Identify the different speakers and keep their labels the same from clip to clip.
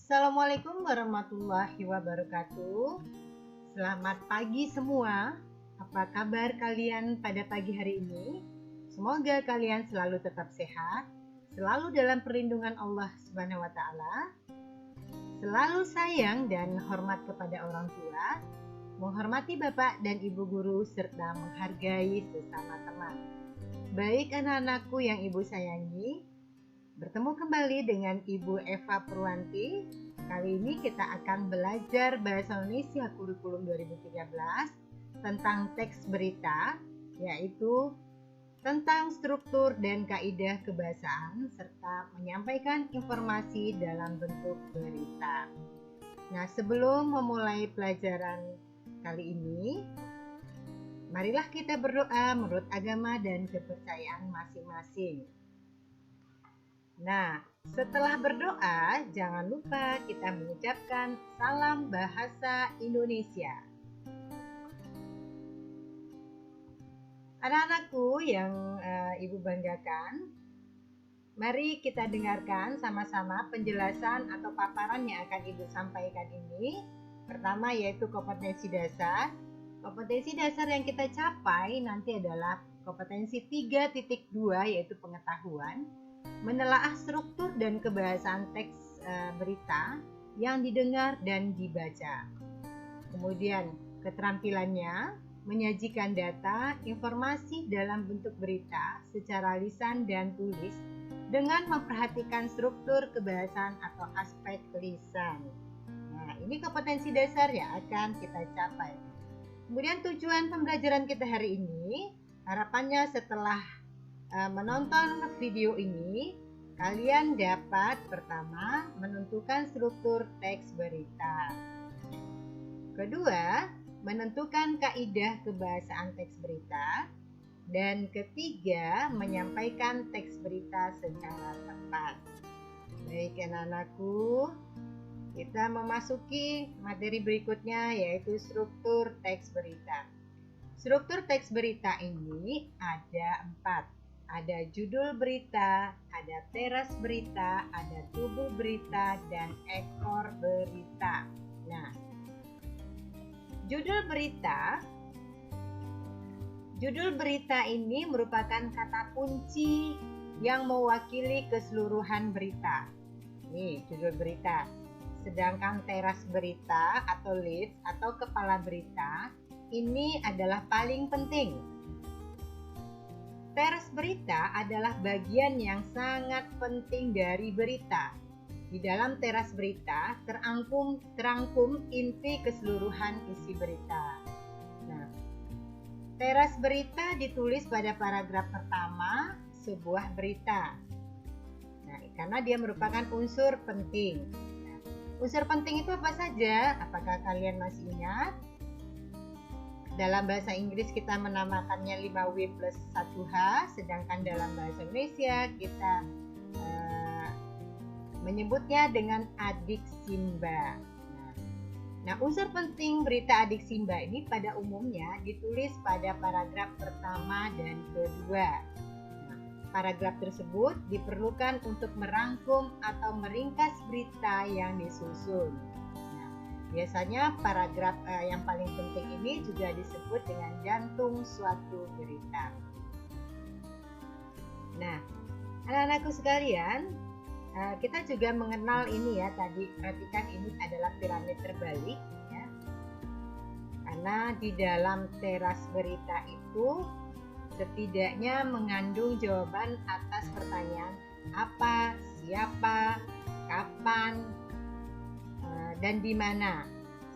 Speaker 1: Assalamualaikum warahmatullahi wabarakatuh. Selamat pagi semua. Apa kabar kalian pada pagi hari ini? Semoga kalian selalu tetap sehat, selalu dalam perlindungan Allah Subhanahu wa taala, selalu sayang dan hormat kepada orang tua, menghormati Bapak dan Ibu guru serta menghargai sesama teman. Baik anak-anakku yang Ibu sayangi, bertemu kembali dengan Ibu Eva Purwanti. Kali ini kita akan belajar Bahasa Indonesia Kurikulum 2013 tentang teks berita, yaitu tentang struktur dan kaidah kebahasaan serta menyampaikan informasi dalam bentuk berita. Nah, sebelum memulai pelajaran kali ini, marilah kita berdoa menurut agama dan kepercayaan masing-masing. Nah, setelah berdoa, jangan lupa kita mengucapkan salam bahasa Indonesia. Anak-anakku yang Ibu banggakan, mari kita dengarkan sama-sama penjelasan atau paparan yang akan Ibu sampaikan ini. Pertama yaitu kompetensi dasar. Kompetensi dasar yang kita capai nanti adalah kompetensi 3.2 yaitu pengetahuan. Menelaah struktur dan kebahasaan teks berita yang didengar dan dibaca. Kemudian keterampilannya menyajikan data, informasi dalam bentuk berita secara lisan dan tulis dengan memperhatikan struktur kebahasaan atau aspek lisan. Nah, ini kompetensi dasar yang akan kita capai. Kemudian tujuan pembelajaran kita hari ini, harapannya setelah menonton video ini, kalian dapat pertama menentukan struktur teks berita. Kedua, menentukan kaidah kebahasaan teks berita. Dan ketiga, menyampaikan teks berita secara tepat. Baik anak-anakku, kita memasuki materi berikutnya yaitu struktur teks berita. Struktur teks berita ini ada 4. Ada judul berita, ada teras berita, ada tubuh berita, dan ekor berita. Nah, judul berita ini merupakan kata kunci yang mewakili keseluruhan berita. Nih, judul berita. Sedangkan teras berita atau leads atau kepala berita ini adalah paling penting. Teras berita adalah bagian yang sangat penting dari berita. Di dalam teras berita terangkum inti keseluruhan isi berita. Nah, teras berita ditulis pada paragraf pertama sebuah berita. Nah, karena dia merupakan unsur penting. Nah, unsur penting itu apa saja? Apakah kalian masih ingat? Dalam bahasa Inggris kita menamakannya 5W plus 1H, sedangkan dalam bahasa Indonesia kita menyebutnya dengan adik Simba. Nah, unsur penting berita adik Simba ini pada umumnya ditulis pada paragraf pertama dan kedua. Nah, paragraf tersebut diperlukan untuk merangkum atau meringkas berita yang disusun. Biasanya paragraf yang paling penting ini juga disebut dengan jantung suatu berita. Nah, anak-anakku sekalian, kita juga mengenal ini ya, tadi perhatikan ini adalah piramid terbalik ya. Karena di dalam teras berita itu setidaknya mengandung jawaban atas pertanyaan apa, siapa, kapan, dan di mana.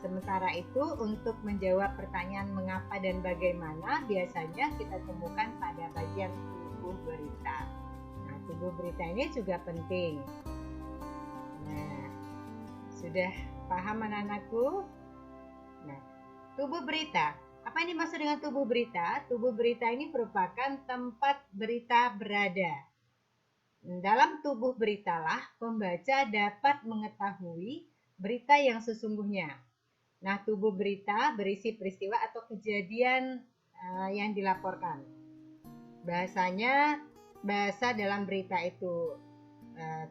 Speaker 1: Sementara itu untuk menjawab pertanyaan mengapa dan bagaimana biasanya kita temukan pada bagian tubuh berita. Nah, tubuh berita ini juga penting. Nah, sudah paham anak-anakku? Nah, tubuh berita. Apa yang dimaksud dengan tubuh berita? Tubuh berita ini merupakan tempat berita berada. Dalam tubuh beritalah pembaca dapat mengetahui berita yang sesungguhnya. Nah, tubuh berita berisi peristiwa atau kejadian yang dilaporkan. Bahasa dalam berita itu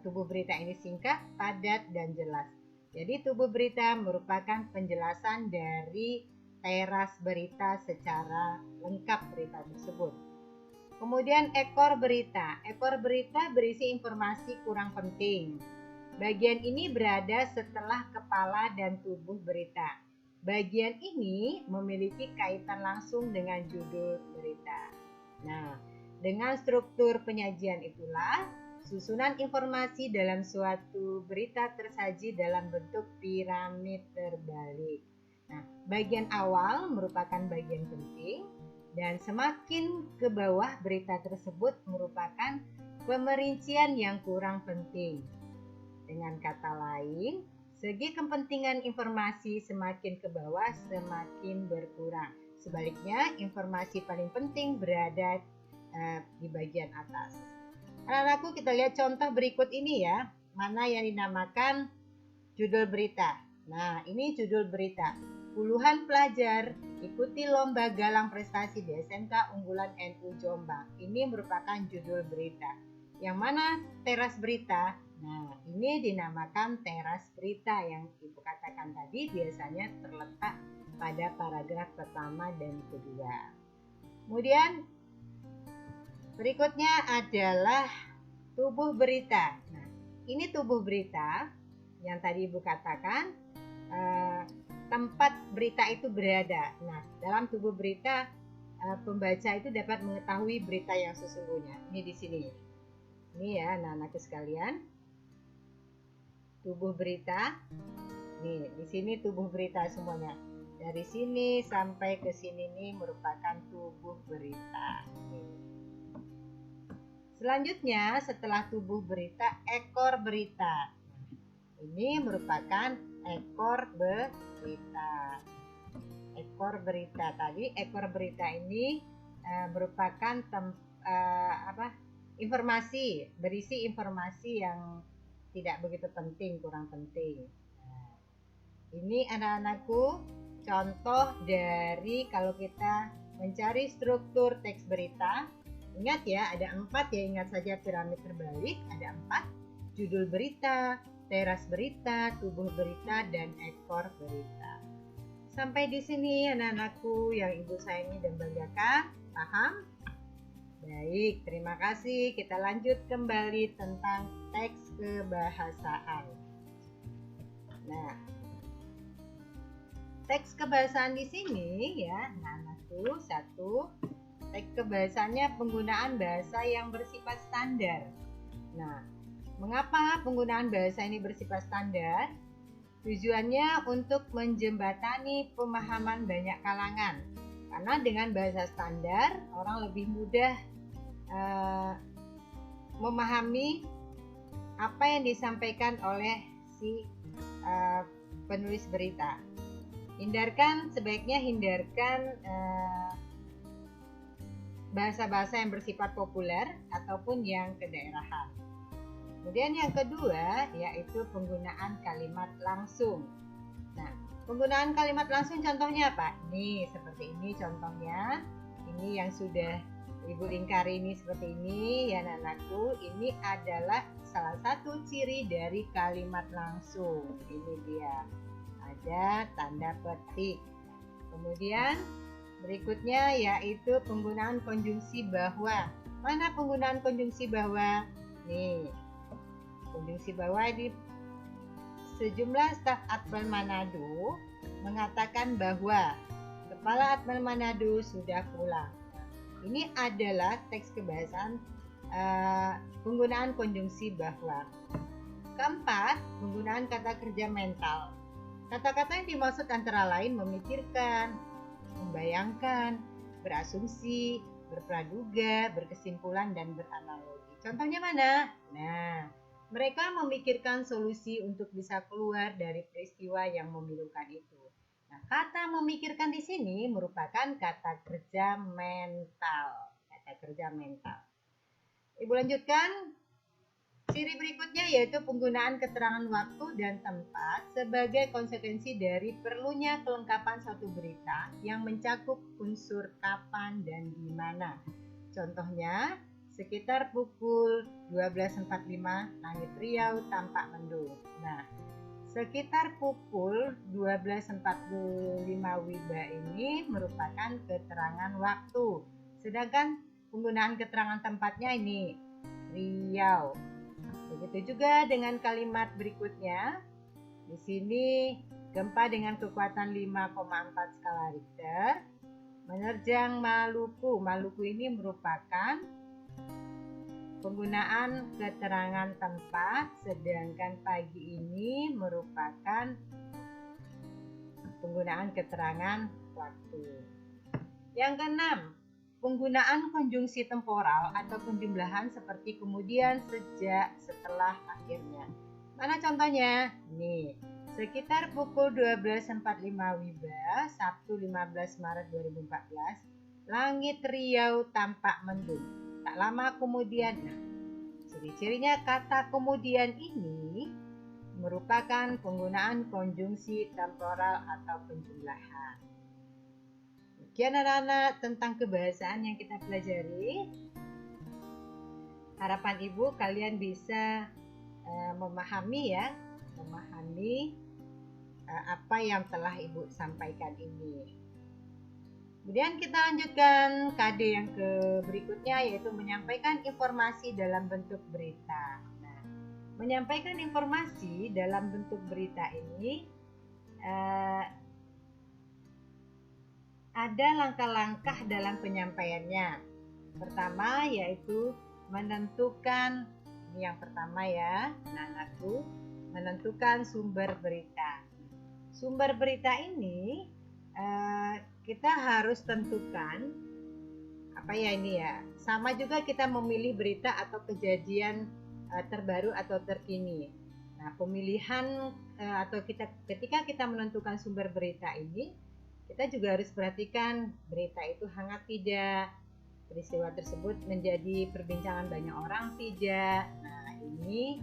Speaker 1: tubuh berita ini singkat, padat, dan jelas. Jadi tubuh berita merupakan penjelasan dari teras berita secara lengkap berita tersebut. Kemudian ekor berita. Ekor berita berisi informasi kurang penting. Bagian ini berada setelah kepala dan tubuh berita. Bagian ini memiliki kaitan langsung dengan judul berita. Nah, dengan struktur penyajian itulah susunan informasi dalam suatu berita tersaji dalam bentuk piramid terbalik. Nah, bagian awal merupakan bagian penting dan semakin ke bawah berita tersebut merupakan pemerincian yang kurang penting. Dengan kata lain, segi kepentingan informasi semakin ke bawah semakin berkurang. Sebaliknya, informasi paling penting berada di bagian atas. Anak-anakku, kita lihat contoh berikut ini ya. Mana yang dinamakan judul berita. Nah, ini judul berita. Puluhan pelajar ikuti lomba galang prestasi di SMK unggulan NU Jombang. Ini merupakan judul berita. Yang mana teras berita? Nah, ini dinamakan teras berita yang Ibu katakan tadi biasanya terletak pada paragraf pertama dan kedua. Kemudian berikutnya adalah tubuh berita. Nah, ini tubuh berita yang tadi Ibu katakan tempat berita itu berada. Nah, dalam tubuh berita pembaca itu dapat mengetahui berita yang sesungguhnya. Ini di sini. Ini ya anak-anakku sekalian. Tubuh berita. Nih, di sini tubuh berita semuanya. Dari sini sampai ke sini nih merupakan tubuh berita. Nih. Selanjutnya, setelah tubuh berita, ekor berita. Ini merupakan ekor berita. Ekor berita tadi, ekor berita ini merupakan informasi, berisi informasi yang tidak begitu penting, kurang penting. Nah, ini anak-anakku contoh dari kalau kita mencari struktur teks berita. Ingat ya, ada 4 ya, ingat saja piramid terbalik, ada 4. Judul berita, teras berita, tubuh berita, dan ekor berita. Sampai di sini anak-anakku yang Ibu sayangi dan banggakan, paham? Baik, terima kasih. Kita lanjut kembali tentang teks kebahasaan. Nah, teks kebahasaan di sini ya, anak-anakku, satu, teks kebahasaannya penggunaan bahasa yang bersifat standar. Nah, mengapa penggunaan bahasa ini bersifat standar? Tujuannya untuk menjembatani pemahaman banyak kalangan. Karena dengan bahasa standar, orang lebih mudah memahami apa yang disampaikan oleh si penulis berita. Sebaiknya hindarkan bahasa-bahasa yang bersifat populer ataupun yang kedaerahan. Kemudian yang kedua yaitu penggunaan kalimat langsung. Nah, penggunaan kalimat langsung contohnya apa? Nih, seperti ini contohnya. Ini yang sudah Ibu lingkari ini seperti ini ya anak-anakku. Ini adalah salah satu ciri dari kalimat langsung. Ini dia. Ada tanda petik. Kemudian berikutnya yaitu penggunaan konjungsi bahwa. Mana penggunaan konjungsi bahwa? Nih, konjungsi bahwa di sejumlah staf Atmal Manado mengatakan bahwa Kepala Atmal Manado sudah pulang. Ini adalah teks kebahasaan penggunaan konjungsi bahwa. Keempat, penggunaan kata kerja mental. Kata-kata yang dimaksud antara lain memikirkan, membayangkan, berasumsi, berpraduga, berkesimpulan, dan beranalogi. Contohnya mana? Nah, mereka memikirkan solusi untuk bisa keluar dari peristiwa yang memilukan itu. Nah, kata memikirkan di sini merupakan kata kerja mental. Kata kerja mental. Ibu lanjutkan. Ciri berikutnya yaitu penggunaan keterangan waktu dan tempat sebagai konsekuensi dari perlunya kelengkapan suatu berita yang mencakup unsur kapan dan di mana. Contohnya, sekitar pukul 12.45 langit Riau tampak mendung. Nah, Sekitar pukul 12.45 WIBA ini merupakan keterangan waktu. Sedangkan penggunaan keterangan tempatnya ini Riau. Begitu juga dengan kalimat berikutnya. Di sini gempa dengan kekuatan 5,4 skala Richter menerjang Maluku. Maluku ini merupakan penggunaan keterangan tempat, sedangkan pagi ini merupakan penggunaan keterangan waktu. Yang keenam, penggunaan konjungsi temporal atau penjumlahan seperti kemudian, sejak, setelah, akhirnya. Mana contohnya? Nih, sekitar pukul 12.45 WIBA, Sabtu 15 Maret 2014, langit Riau tampak mendung. Tak lama kemudian, ciri-cirinya kata kemudian ini merupakan penggunaan konjungsi temporal atau penjumlahan. Sekian anak-anak tentang kebahasaan yang kita pelajari. Harapan Ibu kalian bisa memahami apa yang telah Ibu sampaikan ini. Kemudian kita lanjutkan KD yang berikutnya, yaitu menyampaikan informasi dalam bentuk berita. Nah, menyampaikan informasi dalam bentuk berita ini ada langkah-langkah dalam penyampaiannya. Pertama yaitu menentukan, ini yang pertama ya anak-anakku, menentukan sumber berita. Sumber berita ini kita harus tentukan sama juga kita memilih berita atau kejadian terbaru atau terkini. Nah, pemilihan atau ketika kita menentukan sumber berita ini, kita juga harus perhatikan berita itu hangat tidak, peristiwa tersebut menjadi perbincangan banyak orang tidak. Nah, ini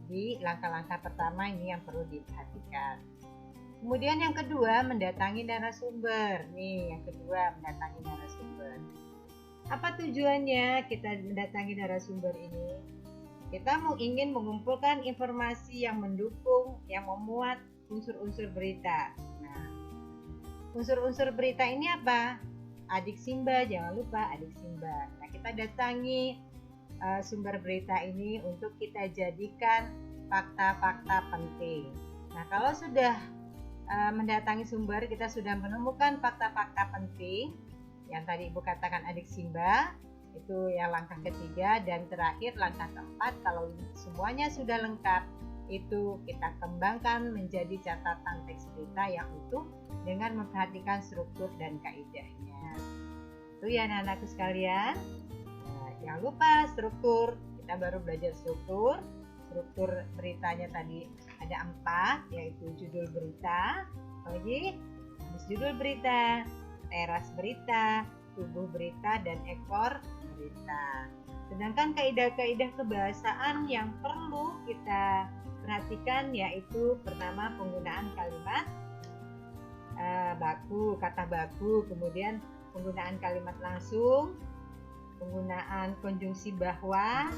Speaker 1: di langkah-langkah pertama ini yang perlu diperhatikan. Kemudian yang kedua, mendatangi narasumber. Nih, yang kedua, mendatangi narasumber. Apa tujuannya kita mendatangi narasumber ini? Kita ingin mengumpulkan informasi yang mendukung, yang memuat unsur-unsur berita. Nah, unsur-unsur berita ini apa? Adik Simba, jangan lupa adik Simba. Nah, kita datangi sumber berita ini untuk kita jadikan fakta-fakta penting. Nah, kalau sudah mendatangi sumber, kita sudah menemukan fakta-fakta penting yang tadi Ibu katakan adik Simba, itu yang langkah ketiga. Dan terakhir langkah keempat, kalau semuanya sudah lengkap, itu kita kembangkan menjadi catatan teks berita yang utuh dengan memperhatikan struktur dan kaidahnya. Itu ya anak-anakku sekalian. Nah, jangan lupa struktur, kita baru belajar struktur beritanya tadi ada 4, yaitu judul berita, lagi judul berita, teras berita, tubuh berita, dan ekor berita. Sedangkan kaidah-kaidah kebahasaan yang perlu kita perhatikan yaitu pertama penggunaan kalimat baku, kata baku, kemudian penggunaan kalimat langsung, penggunaan konjungsi bahwa,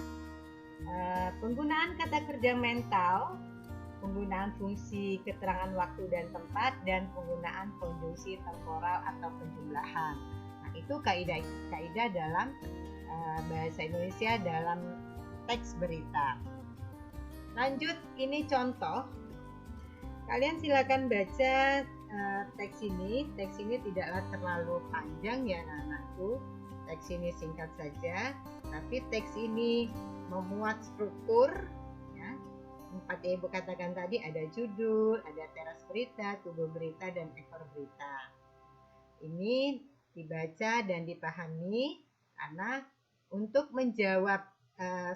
Speaker 1: penggunaan kata kerja mental, penggunaan fungsi keterangan waktu dan tempat, dan penggunaan konjungsi temporal atau penjumlahan. Nah, itu kaidah dalam bahasa Indonesia dalam teks berita. Lanjut, ini contoh. Kalian silakan baca teks ini. Teks ini tidaklah terlalu panjang ya anak-anakku. Teks ini singkat saja, tapi teks ini memuat struktur ya. 4 yang Ibu katakan tadi, ada judul, ada teras berita, tubuh berita, dan ekor berita. Ini dibaca dan dipahami karena untuk menjawab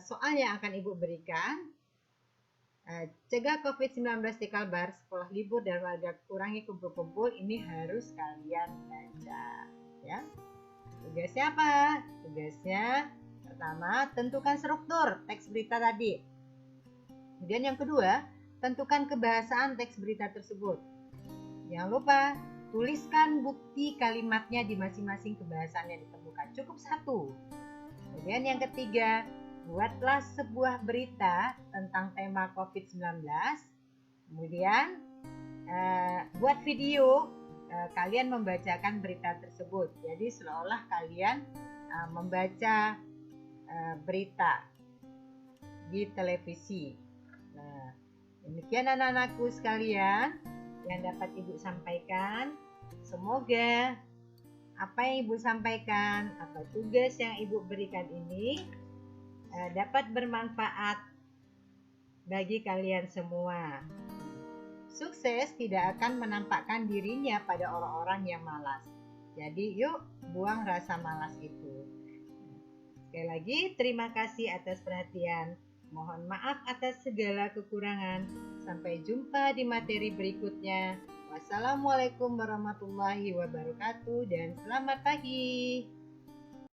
Speaker 1: soal yang akan Ibu berikan, cegah COVID-19 di Kalbar, sekolah libur dan warga kurangi kumpul-kumpul, ini harus kalian baca ya. Tugasnya apa? Tugasnya pertama, tentukan struktur teks berita tadi. Kemudian yang kedua, tentukan kebahasaan teks berita tersebut. Jangan lupa, tuliskan bukti kalimatnya di masing-masing kebahasaan yang ditemukan. Cukup 1. Kemudian yang ketiga, buatlah sebuah berita tentang tema COVID-19 Kemudian buat video, kalian membacakan berita tersebut. Jadi seolah-olah kalian membaca berita di televisi. Nah, demikian anak-anakku sekalian yang dapat Ibu sampaikan. Semoga apa yang Ibu sampaikan atau tugas yang Ibu berikan ini dapat bermanfaat bagi kalian semua. Sukses tidak akan menampakkan dirinya pada orang-orang yang malas. Jadi yuk buang rasa malas itu. Sekali lagi terima kasih atas perhatian. Mohon maaf atas segala kekurangan. Sampai jumpa di materi berikutnya. Wassalamualaikum warahmatullahi wabarakatuh dan selamat pagi.